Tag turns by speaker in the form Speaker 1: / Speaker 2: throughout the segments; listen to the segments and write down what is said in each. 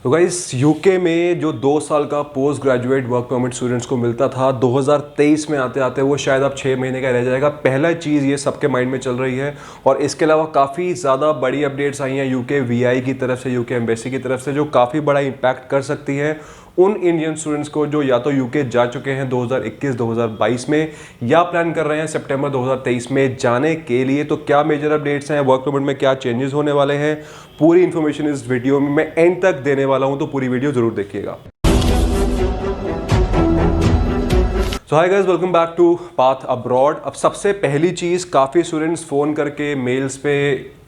Speaker 1: तो guys UK में जो 2 साल का post graduate work permit students को मिलता था 2023 में आते आते वो शायद अब 6 महीने का रह जाएगा। पहला चीज़ ये सबके माइंड में चल रही है। और इसके अलावा काफ़ी ज़्यादा बड़ी अपडेट्स आई हैं यूके वीआई की तरफ से, यूके एम्बेसी की तरफ से, जो काफ़ी बड़ा इम्पैक्ट कर सकती है उन इंडियन स्टूडेंट्स को जो या तो यूके जा चुके हैं 2021-2022 में या प्लान कर रहे हैं सितंबर 2023 में जाने के लिए। तो क्या मेजर अपडेट्स हैं, वर्क परमिट में क्या चेंजेस होने वाले हैं, पूरी इंफॉर्मेशन इस वीडियो में मैं एंड तक देने वाला हूं, तो पूरी वीडियो जरूर देखिएगा। So hi guys, welcome back to Path Abroad. अब सबसे पहली चीज़, काफ़ी स्टूडेंट्स फ़ोन करके मेल्स पे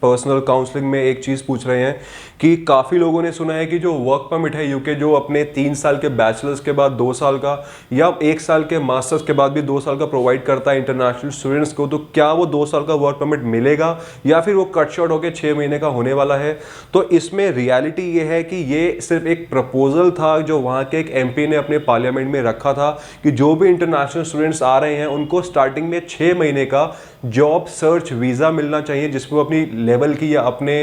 Speaker 1: पर्सनल काउंसलिंग में एक चीज़ पूछ रहे हैं कि काफ़ी लोगों ने सुना है कि जो वर्क परमिट है यूके, जो अपने 3 साल के बैचलर्स के बाद 2 साल का या 1 साल के मास्टर्स के बाद भी 2 साल का प्रोवाइड करता है इंटरनेशनल स्टूडेंट्स को, तो क्या वो 2 साल का वर्क परमिट मिलेगा या फिर वो कट शॉर्ट होकर 6 महीने का होने वाला है। तो इसमें रियलिटी ये है कि ये सिर्फ एक प्रपोजल था जो वहाँ के एक एमपी ने अपने पार्लियामेंट में रखा था कि जो भी इंटरनेशनल स्टूडेंट्स आ रहे हैं उनको स्टार्टिंग में 6 महीने का जॉब सर्च वीज़ा मिलना चाहिए, जिसमें वो अपनी लेवल की या अपने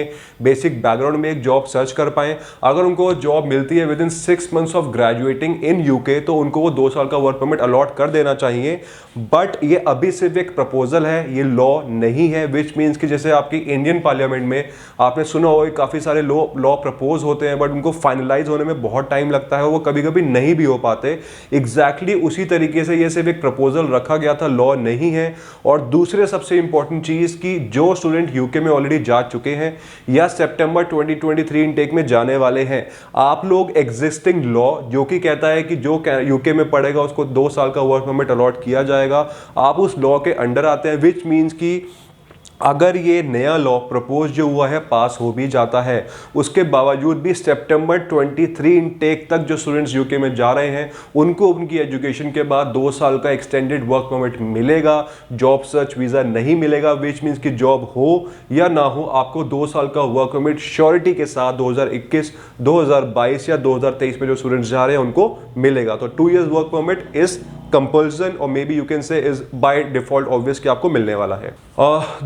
Speaker 1: बेसिक बैकग्राउंड में एक जॉब सर्च कर पाएं। अगर उनको जॉब मिलती है with in 6 months of graduating in UK तो उनको वो 2 साल का वर्क परमिट अलॉट कर देना चाहिए। बट ये अभी सिर्फ एक प्रपोजल है, ये लॉ नहीं है। विच मीन्स कि जैसे आपकी इंडियन पार्लियामेंट में आपने सुना होगा काफ़ी सारे लॉ प्रपोज होते हैं बट उनको फाइनलाइज होने में बहुत टाइम लगता है, वो कभी कभी नहीं भी हो पाते। एग्जैक्टली उसी तरीके से ये सिर्फ एक प्रपोजल रखा गया था, लॉ नहीं है। और दूसरे सबसे इंपॉर्टेंट चीज़ कि जो स्टूडेंट यूके में ऑलरेडी जा चुके हैं या सितंबर 2023 इनटेक में जाने वाले हैं, आप लोग एग्जिस्टिंग लॉ जो कि कहता है कि जो यूके में पढ़ेगा उसको 2 साल का वर्क परमिट अलॉट किया जाएगा, आप उस लॉ के अंडर आते हैं। विच मीन्स कि अगर ये नया लॉ प्रपोज जो हुआ है पास हो भी जाता है, उसके बावजूद भी सितंबर 23 इनटेक तक जो स्टूडेंट्स यूके में जा रहे हैं उनको उनकी एजुकेशन के बाद 2 साल का एक्सटेंडेड वर्क परमिट मिलेगा, जॉब सर्च वीज़ा नहीं मिलेगा। विच मीन्स कि जॉब हो या ना हो आपको 2 साल का वर्क परमिट श्योरिटी के साथ 2021, 2022 या 2023 में जो स्टूडेंट्स जा रहे हैं उनको मिलेगा। तो 2 years work permit is compulsion और maybe you can say is by default obvious कि आपको मिलने वाला है।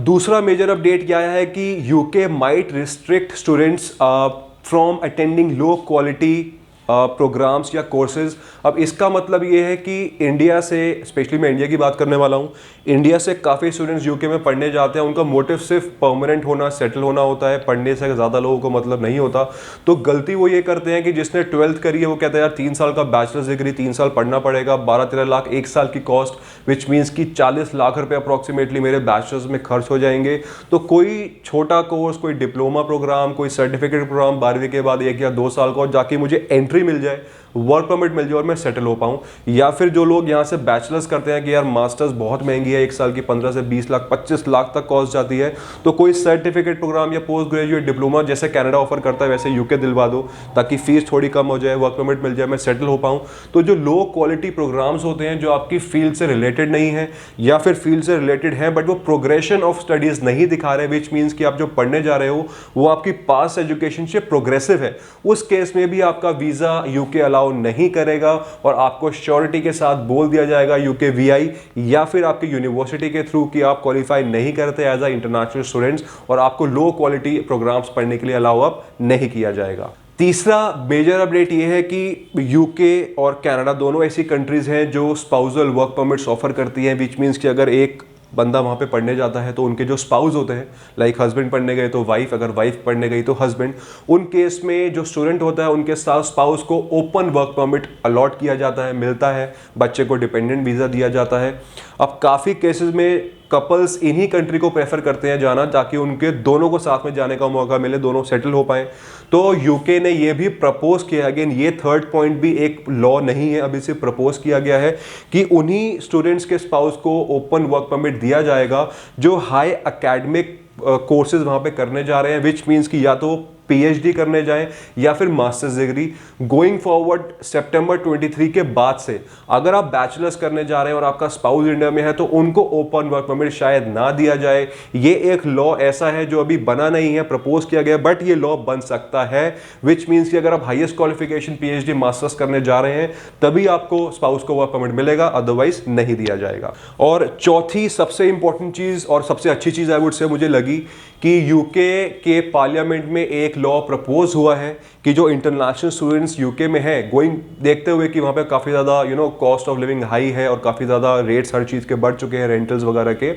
Speaker 1: दूसरा मेजर अपडेट क्या है कि UK might restrict students from attending low quality programmes या कोर्सेज। अब इसका मतलब ये है कि इंडिया से, स्पेशली मैं इंडिया की बात करने वाला हूँ, इंडिया से काफ़ी स्टूडेंट्स यूके में पढ़ने जाते हैं, उनका मोटिव सिर्फ परमानेंट होना, सेटल होना होता है, पढ़ने से ज़्यादा लोगों को मतलब नहीं होता। तो गलती वो ये करते हैं कि जिसने 12th करी है वो कहता है यार 3 साल का बैचलर्स डिग्री 3 साल पढ़ना पड़ेगा, 12-13 लाख 1 साल की कॉस्ट, विच मीन्स कि 40 लाख रुपये अप्रॉक्सीमेटली मेरे बैचलर्स में खर्च हो जाएंगे। तो कोई छोटा कोर्स, कोई डिप्लोमा प्रोग्राम, कोई सर्टिफिकेट प्रोग्राम 12वीं के बाद 1 या 2 साल का, जाके मुझे एंट्री मिल जाए, वर्क परमिट मिल जाए और मैं सेटल हो पाऊँ। या फिर जो लोग यहाँ से बैचलर्स करते हैं कि यार मास्टर्स बहुत महंगी है, 1 साल की 15 से 20 लाख 25 लाख तक कॉस्ट जाती है, तो कोई सर्टिफिकेट प्रोग्राम या पोस्ट ग्रेजुएट डिप्लोमा जैसे कनाडा ऑफर करता है वैसे यूके दिलवा दो, ताकि फीस थोड़ी कम हो जाए, वर्क परमिट मिल जाए, मैं सेटल हो पाऊँ। तो जो लो क्वालिटी प्रोग्राम्स होते हैं जो आपकी फील्ड से रिलेटेड नहीं है या फिर फील्ड से रिलेटेड है बट वो प्रोग्रेशन ऑफ स्टडीज नहीं दिखा रहे, विच मीन्स कि आप जो पढ़ने जा रहे हो वो आपकी पास एजुकेशन से प्रोग्रेसिव है, उस केस में भी आपका वीज़ा यूके अलाउ नहीं करेगा और आपको श्योरिटी के साथ बोल दिया जाएगा यूके वीआई या फिर आपकी यूनिवर्सिटी के थ्रू कि आप क्वालिफाई नहीं करते एज अ इंटरनेशनल स्टूडेंट्स और आपको लो क्वालिटी प्रोग्राम्स पढ़ने के लिए अलाउ अप नहीं किया जाएगा। तीसरा मेजर अपडेट ये है कि यूके और कनाडा दोनों ऐसी कंट्रीज हैं जो स्पाउसल वर्क परमिट्स ऑफर करती हैं। विच मीन्स कि अगर एक बंदा वहाँ पे पढ़ने जाता है तो उनके जो स्पाउस होते हैं, लाइक हस्बैंड पढ़ने गए तो वाइफ, अगर वाइफ पढ़ने गई तो हस्बैंड, उन केस में जो स्टूडेंट होता है उनके साथ स्पाउस को ओपन वर्क परमिट अलॉट किया जाता है, मिलता है, बच्चे को डिपेंडेंट वीज़ा दिया जाता है। अब काफ़ी केसेस में कपल्स इन्हीं कंट्री को प्रेफर करते हैं जाना ताकि उनके दोनों को साथ में जाने का मौका मिले, दोनों सेटल हो पाएं। तो यूके ने ये भी प्रपोज किया, अगेन ये थर्ड पॉइंट भी एक लॉ नहीं है, अभी से प्रपोज किया गया है कि उन्हीं स्टूडेंट्स के स्पाउस को ओपन वर्क परमिट दिया जाएगा जो हाई एकेडमिक कोर्सेज वहाँ पे करने जा रहे हैं। विच मीन्स कि या तो पीएचडी करने जाएं या फिर मास्टर्स डिग्री। गोइंग फॉरवर्ड सितंबर 23 के बाद से अगर आप बैचलर्स करने जा रहे हैं और आपका स्पाउस इंडिया में है तो उनको ओपन वर्क परमिट शायद ना दिया जाए। ये एक लॉ ऐसा है जो अभी बना नहीं है, प्रपोज किया गया, बट ये लॉ बन सकता है। विच मीन्स कि अगर आप हाईएस्ट क्वालिफिकेशन पीएचडी मास्टर्स करने जा रहे हैं तभी आपको स्पाउस को वर्क परमिट मिलेगा, अदरवाइज नहीं दिया जाएगा। और चौथी सबसे इंपॉर्टेंट चीज और सबसे अच्छी चीज आई वुड से मुझे लगी कि यूके के पार्लियामेंट में एक लॉ प्रपोज हुआ है कि जो इंटरनेशनल स्टूडेंट्स यूके में है गोइंग, देखते हुए कि वहाँ पे काफ़ी ज़्यादा कॉस्ट ऑफ लिविंग हाई है और काफ़ी ज़्यादा रेट्स हर चीज़ के बढ़ चुके हैं, रेंटल्स वगैरह के,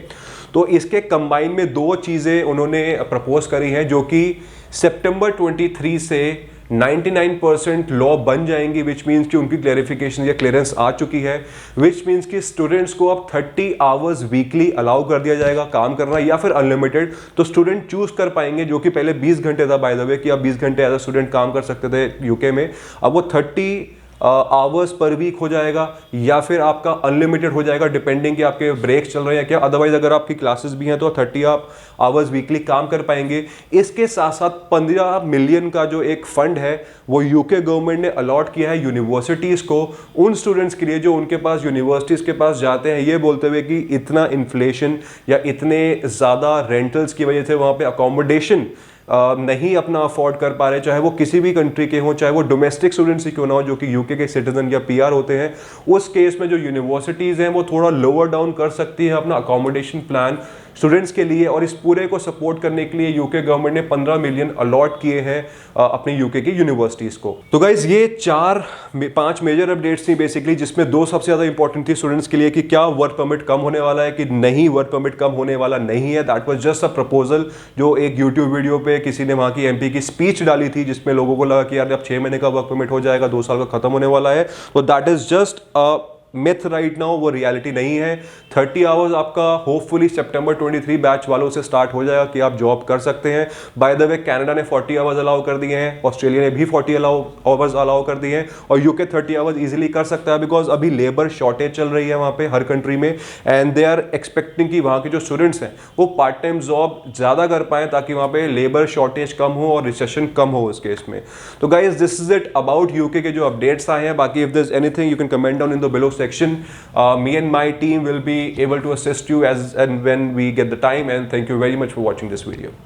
Speaker 1: तो इसके कंबाइन में दो चीज़ें उन्होंने प्रपोज करी हैं जो कि सितंबर 23 से 99% लॉ बन जाएंगी, विच मीन्स कि उनकी क्लैरिफिकेशन या क्लियरेंस आ चुकी है, विच मीन्स कि स्टूडेंट्स को अब 30 आवर्स वीकली अलाउ कर दिया जाएगा काम करना या फिर अनलिमिटेड। तो स्टूडेंट चूज कर पाएंगे, जो कि पहले 20 घंटे था बाय द वे, कि आप 20 घंटे एज अ स्टूडेंट काम कर सकते थे यूके में, अब वो 30 आवर्स पर वीक हो जाएगा या फिर आपका अनलिमिटेड हो जाएगा, डिपेंडिंग कि आपके ब्रेक चल रहे हैं क्या। अदरवाइज अगर आपकी क्लासेस भी हैं तो 30 आप आवर्स वीकली काम कर पाएंगे। इसके साथ साथ 15 मिलियन का जो एक फंड है वो यूके गवर्नमेंट ने अलॉट किया है यूनिवर्सिटीज को, उन स्टूडेंट्स के लिए जो उनके पास यूनिवर्सिटीज के पास जाते हैं ये बोलते हुए कि इतना इन्फ्लेशन या इतने ज़्यादा रेंटल्स की वजह से वहाँ पे अकोमोडेशन नहीं अपना अफोर्ड कर पा रहे, चाहे वो किसी भी कंट्री के हों, चाहे वो डोमेस्टिक स्टूडेंट्स ही क्यों ना हो जो कि यूके के सिटीजन या पीआर होते हैं, उस केस में जो यूनिवर्सिटीज़ हैं वो थोड़ा लोअर डाउन कर सकती है अपना अकोमोडेशन प्लान स्टूडेंट्स के लिए। और इस पूरे को सपोर्ट करने के लिए यूके गवर्नमेंट ने 15 मिलियन अलॉट किए हैं अपनी यूके की यूनिवर्सिटीज़ को। तो गाइज ये 5 मेजर अपडेट्स थी बेसिकली, जिसमें 2 सबसे ज़्यादा इंपॉर्टेंट थी स्टूडेंट्स के लिए कि क्या वर्क परमिट कम होने वाला है कि नहीं, वर्क परमिट कम होने वाला नहीं है। That was just a proposal जो एक यूट्यूब वीडियो पे किसी ने वहाँ की एमपी की स्पीच डाली थी, जिसमें लोगों को लगा कि यार अब 6 महीने का वर्क परमिट हो जाएगा, 2 साल का खत्म होने वाला है। तो that is just a myth right now, वो रियलिटी नहीं है। 30 आवर्स आपका होपफुली सितंबर 23 बैच वालों से स्टार्ट हो जाएगा कि आप जॉब कर सकते हैं। बाय द वे कनाडा ने 40 आवर्स अलाउ कर दिए हैं, ऑस्ट्रेलिया ने भी 40 आवर्स अलाउ कर दिए हैं और यूके 30 आवर्स इजीली कर सकता है, बिकॉज अभी लेबर शॉर्टेज चल रही है वहाँ पे हर कंट्री में, एंड दे आर एक्सपेक्टिंग कि वहाँ के जो स्टूडेंट्स हैं वो पार्ट टाइम जॉब ज़्यादा कर पाएँ ताकि वहाँ पे लेबर शॉर्टेज कम हो और रिसेशन कम हो इस केस में। तो guys this is it about UK के जो अपडेट्स आए हैं। बाकी if there is anything you can comment down in the below section. Me and my team will be able to assist you as and when we get the time, and thank you very much for watching this video.